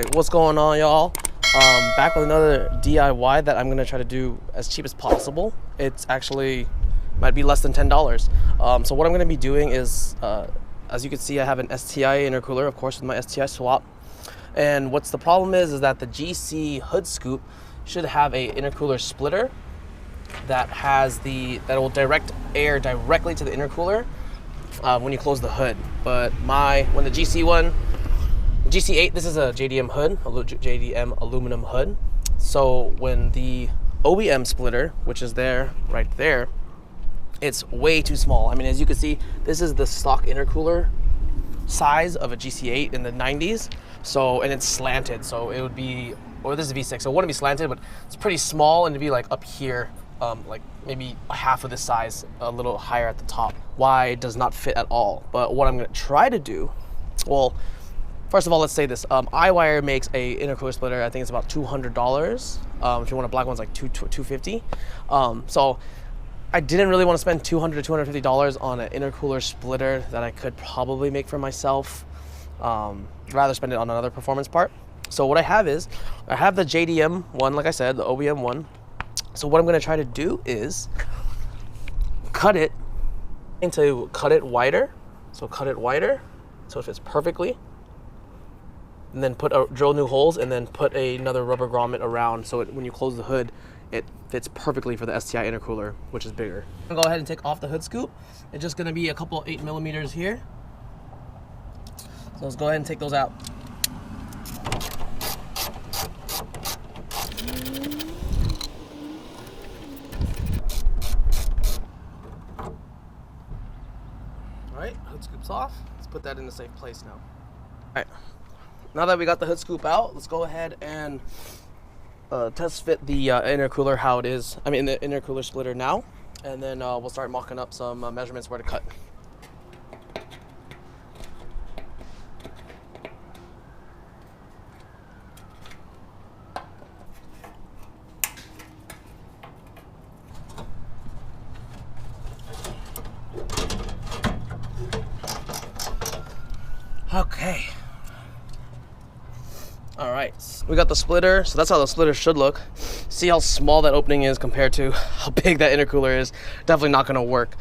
Alright, what's going on, y'all? Back with another DIY that I'm gonna try to do as cheap as possible. It's actually might be less than $10. So what I'm gonna be doing is, as you can see, I have an STI intercooler, of course, with my STI swap. And what's the problem is that the GC hood scoop should have a intercooler splitter that will direct air directly to the intercooler when you close the hood. But when the GC8, this is a JDM hood, a JDM aluminum hood. So when the OEM splitter, which is right there, it's way too small. I mean, as you can see, this is the stock intercooler size of a GC8 in the 90s. So, and it's slanted, so it would be, or this is V6, so it wouldn't be slanted, but it's pretty small, and it'd be like up here, like maybe half of this size, a little higher at the top. Why it does not fit at all. But what I'm gonna try to do, well, first of all, let's say this. iWire makes a intercooler splitter. I think it's about $200. If you want a black one, it's like $250. So I didn't really want to spend $200 to $250 on an intercooler splitter that I could probably make for myself. Rather spend it on another performance part. So what I have is, I have the JDM one, like I said, the OEM one. So what I'm going to try to do is cut it wider. So cut it wider so it fits perfectly. And then drill new holes, and then put another rubber grommet around, so when you close the hood, it fits perfectly for the STI intercooler, which is bigger. I'm gonna go ahead and take off the hood scoop. It's just gonna be a couple 8mm here. So let's go ahead and take those out. All right, hood scoop's off. Let's put that in a safe place now. All right. Now that we got the hood scoop out, let's go ahead and test fit the intercooler how it is. I mean, the intercooler splitter now, and then we'll start mocking up some measurements where to cut. Okay. All right, we got the splitter, so that's how the splitter should look. See how small that opening is compared to how big that intercooler is. Definitely not gonna work.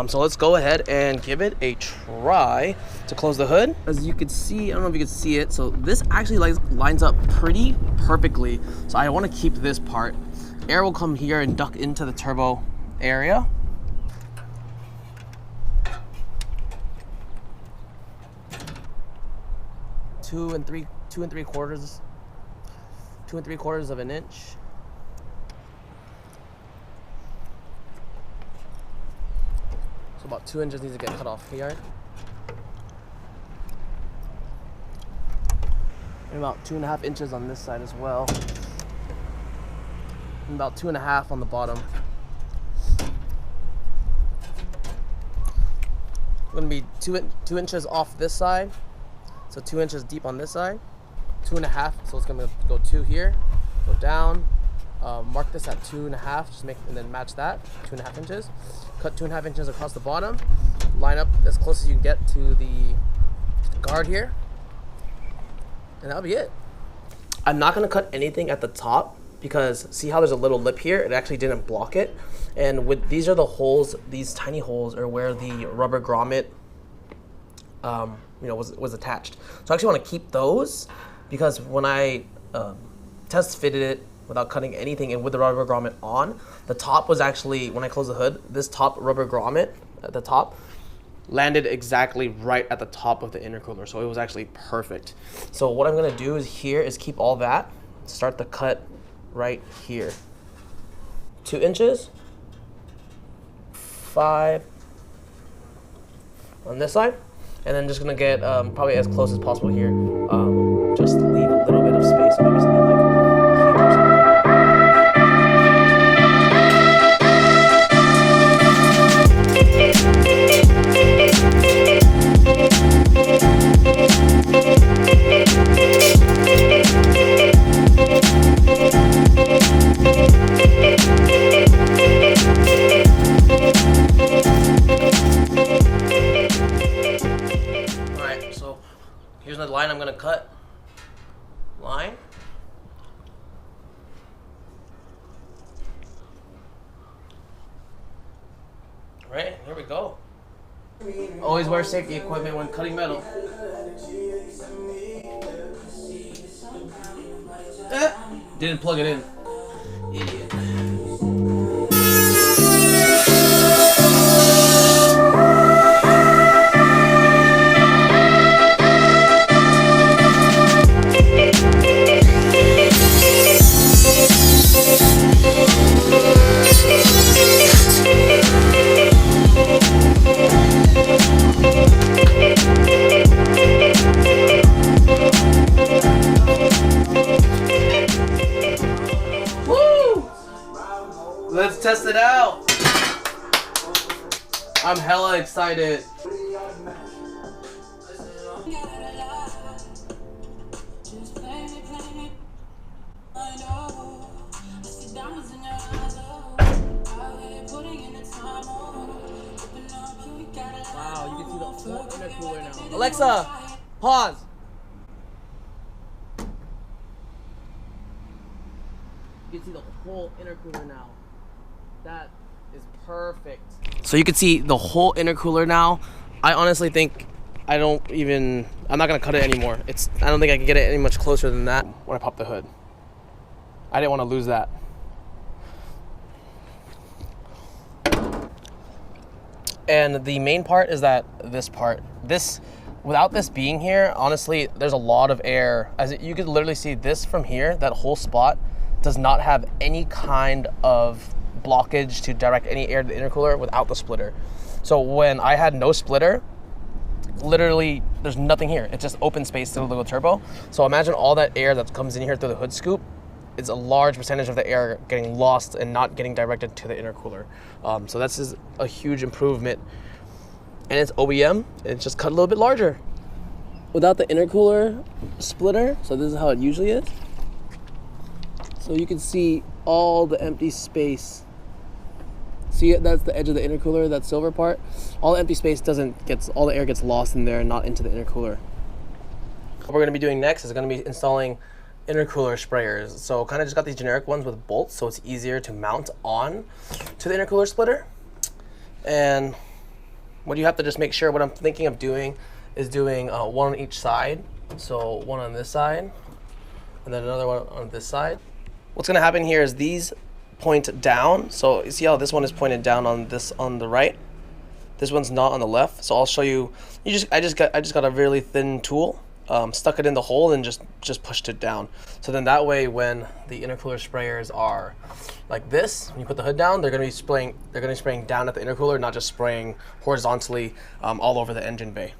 So let's go ahead and give it a try to close the hood. As you can see, I don't know if you can see it, so this actually lines up pretty perfectly. So I wanna keep this part. Air will come here and duct into the turbo area. Two and three quarters of an inch. So about 2 inches needs to get cut off here. And about 2.5 inches on this side as well. And about 2.5 on the bottom. Gonna be 2 inches off this side. So 2 inches deep on this side, 2.5. So it's gonna go 2 here, go down, mark this at 2.5, and then match that, 2.5 inches. Cut 2.5 inches across the bottom, line up as close as you can get to the guard here, and that'll be it. I'm not gonna cut anything at the top because see how there's a little lip here? It actually didn't block it. And these are the holes, these tiny holes are where the rubber grommet was attached. So I actually want to keep those because when I test fitted it without cutting anything and with the rubber grommet on, the top was actually, when I closed the hood, this top rubber grommet at the top landed exactly right at the top of the intercooler. So it was actually perfect. So what I'm gonna do is keep all that, start the cut right here. 2 inches, 5 on this side. And then just gonna get probably as close as possible here. Just leave a little bit of space, maybe something like here or something. Here's the line I'm gonna right? Here we go. Always wear safety equipment when cutting metal. Didn't plug it in. Idiot. Let's test it out. I'm hella excited. Wow, you can see the whole intercooler now. Alexa, pause. You can see the whole intercooler now. That is perfect. So you can see the whole intercooler now. I honestly think I'm not gonna cut it anymore. I don't think I can get it any much closer than that when I pop the hood. I didn't want to lose that. And the main part is that this part, without this being here, honestly, there's a lot of air. As you could literally see this from here, that whole spot does not have any kind of blockage to direct any air to the intercooler without the splitter. So when I had no splitter, literally there's nothing here. It's just open space to the little turbo. So imagine all that air that comes in here through the hood scoop. It's a large percentage of the air getting lost and not getting directed to the intercooler. So that's just a huge improvement. And it's OEM, it's just cut a little bit larger. Without the intercooler splitter, so this is how it usually is. So you can see all the empty space. See it? That's the edge of the intercooler, that silver part. All the empty space all the air gets lost in there and not into the intercooler. What we're gonna be doing next is gonna be installing intercooler sprayers. So kind of just got these generic ones with bolts, so it's easier to mount on to the intercooler splitter. And what you have to just make sure, what I'm thinking of doing is doing one on each side. So one on this side, and then another one on this side. What's gonna happen here is these point down. So you see how this one is pointed down on the right? This one's not on the left. So I'll show you. I just got a really thin tool, stuck it in the hole and just pushed it down. So then that way, when the intercooler sprayers are like this, when you put the hood down, they're gonna be spraying down at the intercooler, not just spraying horizontally all over the engine bay.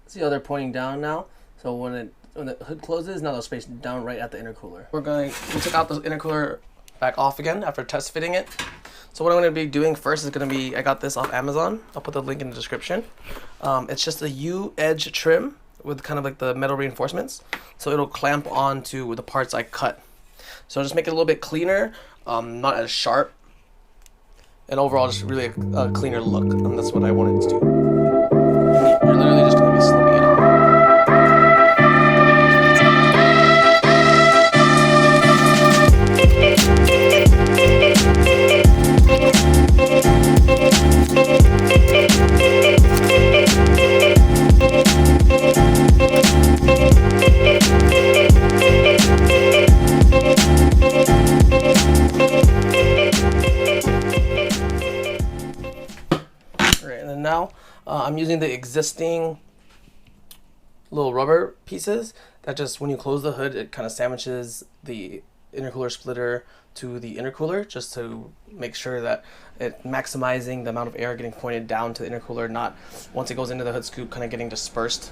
See how they're pointing down now? So when the hood closes, now they'll space down right at the intercooler. We took out the intercooler back off again after test fitting it. So what I'm going to be doing first is going to be, I got this off Amazon. I'll put the link in the description. It's just a U-edge trim with kind of like the metal reinforcements. So it'll clamp onto the parts I cut. So just make it a little bit cleaner, not as sharp. And overall, just really a cleaner look. And that's what I wanted to do. You're literally just going to be slipping it on. Now I'm using the existing little rubber pieces that just, when you close the hood, it kind of sandwiches the intercooler splitter to the intercooler, just to make sure that it maximizing the amount of air getting pointed down to the intercooler, not once it goes into the hood scoop kind of getting dispersed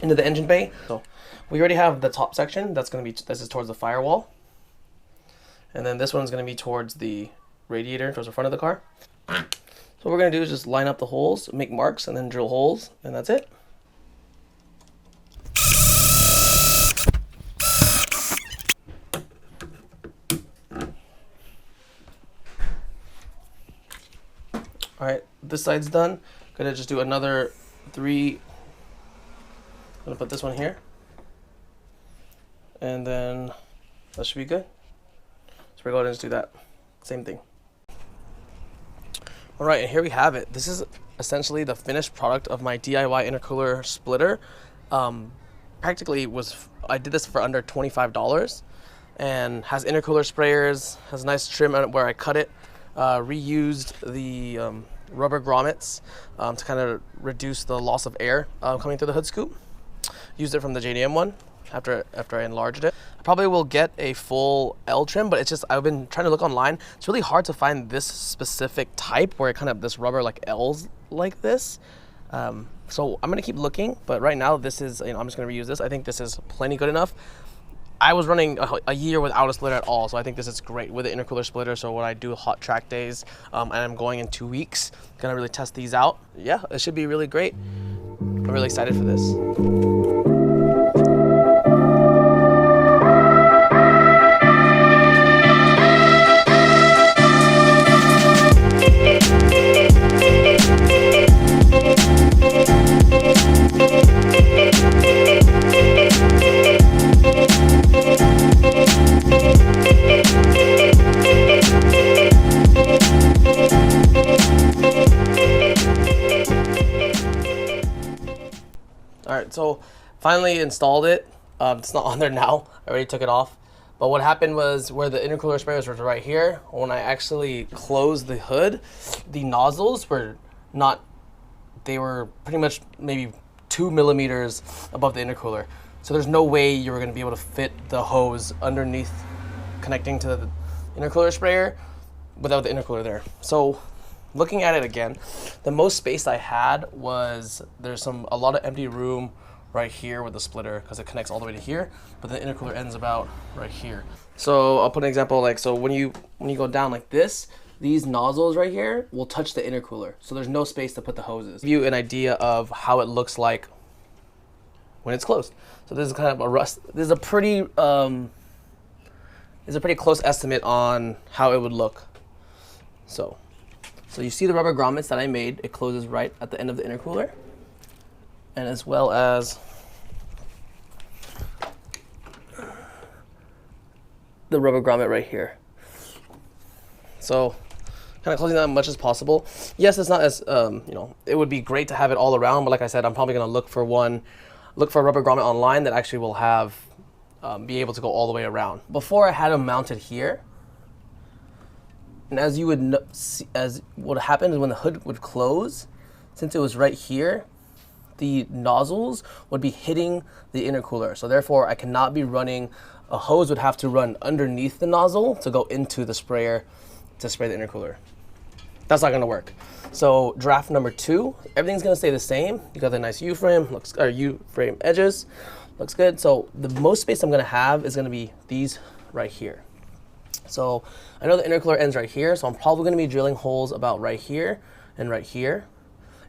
into the engine bay. So we already have the top section this is towards the firewall, and then this one's going to be towards the radiator, towards the front of the car. So what we're going to do is just line up the holes, make marks, and then drill holes, and that's it. Alright, this side's done. Gonna just do another 3. I'm gonna put this one here. And then that should be good. we're going to just do that. Same thing. All right, and here we have it. This is essentially the finished product of my DIY intercooler splitter. Practically I did this for under $25 and has intercooler sprayers, has a nice trim on it where I cut it, reused the rubber grommets to kind of reduce the loss of air coming through the hood scoop. Used it from the JDM one after I enlarged it. I probably will get a full L trim, but it's just, I've been trying to look online. It's really hard to find this specific type where it kind of this rubber like L's like this. So I'm gonna keep looking, but right now this is, I'm just gonna reuse this. I think this is plenty good enough. I was running a year without a splitter at all, so I think this is great with the intercooler splitter. So when I do hot track days, and I'm going in 2 weeks, gonna really test these out. Yeah, it should be really great. I'm really excited for this. All right, so finally installed it. It's not on there now. I already took it off. But what happened was where the intercooler sprayers were right here, when I actually closed the hood, the nozzles were not, they were pretty much maybe 2 millimeters above the intercooler. So there's no way you were gonna be able to fit the hose underneath connecting to the intercooler sprayer without the intercooler there. So looking at it again, the most space I had was, there's a lot of empty room right here with the splitter because it connects all the way to here, but the intercooler ends about right here. So I'll put an example, like, so when you go down like this, these nozzles right here will touch the intercooler. So there's no space to put the hoses. Give you an idea of how it looks like when it's closed. So this is kind of this is a pretty close estimate on how it would look. So you see the rubber grommets that I made. It closes right at the end of the intercooler, and as well as the rubber grommet right here. So kind of closing that as much as possible. Yes, it's not as, it would be great to have it all around, but like I said, I'm probably gonna look for a rubber grommet online that actually will have, be able to go all the way around. Before I had them mounted here, and as you would see, as what happened is when the hood would close, since it was right here, the nozzles would be hitting the intercooler. So therefore I cannot be running, a hose would have to run underneath the nozzle to go into the sprayer to spray the intercooler. That's not gonna work. So draft number 2, everything's gonna stay the same. You got the nice U-frame, U-frame edges, looks good. So the most space I'm gonna have is gonna be these right here. So I know the intercooler ends right here, so I'm probably gonna be drilling holes about right here and right here.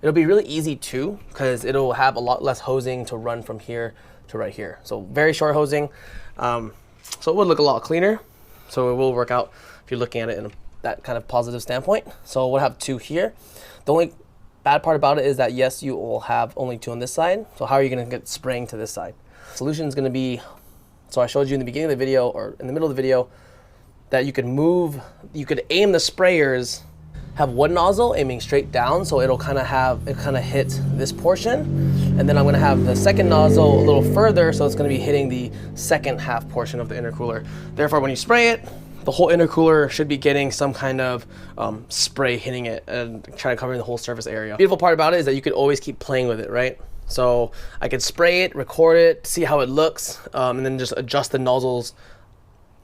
It'll be really easy too, because it'll have a lot less hosing to run from here to right here. So very short hosing. So it would look a lot cleaner. So it will work out if you're looking at it in that kind of positive standpoint. So we'll have 2 here. The only bad part about it is that yes, you will have only 2 on this side. So how are you gonna get spraying to this side? Solution is gonna be, so I showed you in the beginning of the video or in the middle of the video, that you could aim the sprayers, have one nozzle aiming straight down, so it'll kind of hit this portion, and then I'm gonna have the second nozzle a little further, so it's gonna be hitting the second half portion of the intercooler. Therefore, when you spray it, the whole intercooler should be getting some kind of spray hitting it and trying to cover the whole surface area. The beautiful part about it is that you could always keep playing with it, right? So I could spray it, record it, see how it looks, and then just adjust the nozzles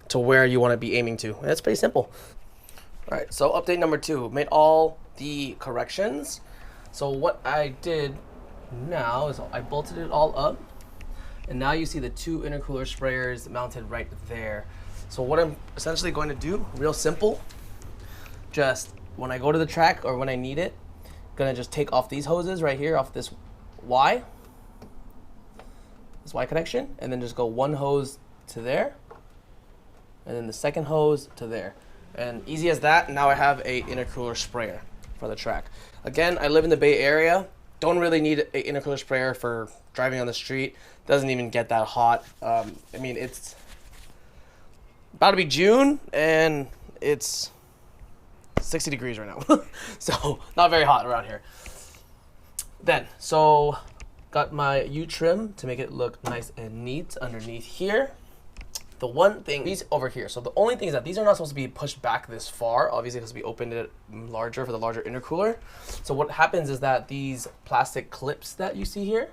to where you want to be aiming to. And it's pretty simple. All right, so update number 2, made all the corrections. So what I did now is I bolted it all up, and now you see the 2 intercooler sprayers mounted right there. So what I'm essentially going to do, real simple, just when I go to the track or when I need it, gonna just take off these hoses right here off this Y connection, and then just go one hose to there, and then the second hose to there. And easy as that, now I have a intercooler sprayer for the track. Again, I live in the Bay Area. Don't really need an intercooler sprayer for driving on the street. Doesn't even get that hot. I mean, about to be June, and it's 60 degrees right now. So not very hot around here. Then, so got my U-trim to make it look nice and neat underneath here. The one thing, these over here, so the only thing is that these are not supposed to be pushed back this far, obviously, because we opened it larger for the larger intercooler. So what happens is that these plastic clips that you see here,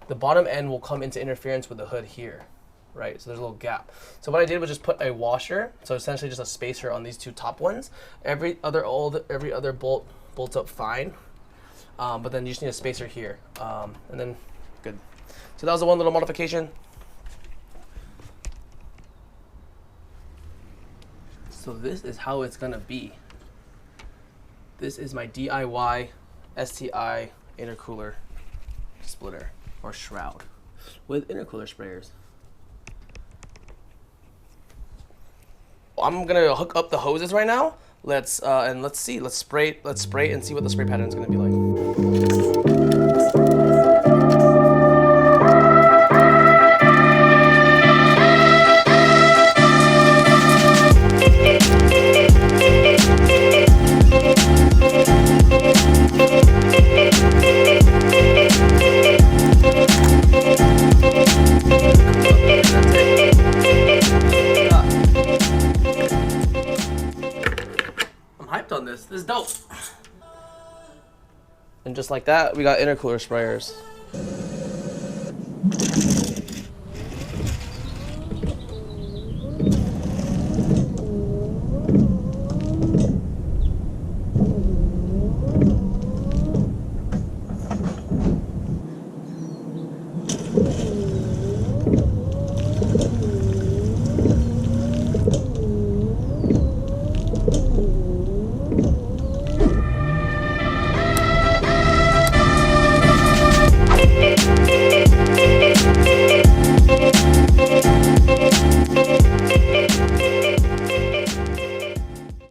the bottom end will come into interference with the hood here, right? So there's a little gap. So what I did was just put a washer, so essentially just a spacer on these two top ones. Every other bolt bolts up fine, but then you just need a spacer here, and then good. So that was the one little modification. So this is how it's gonna be. This is my DIY STI intercooler splitter or shroud with intercooler sprayers. I'm gonna hook up the hoses right now. Let's see. Let's spray and see what the spray pattern is gonna be like. Hyped on this. This is dope. And just like that, we got intercooler sprayers.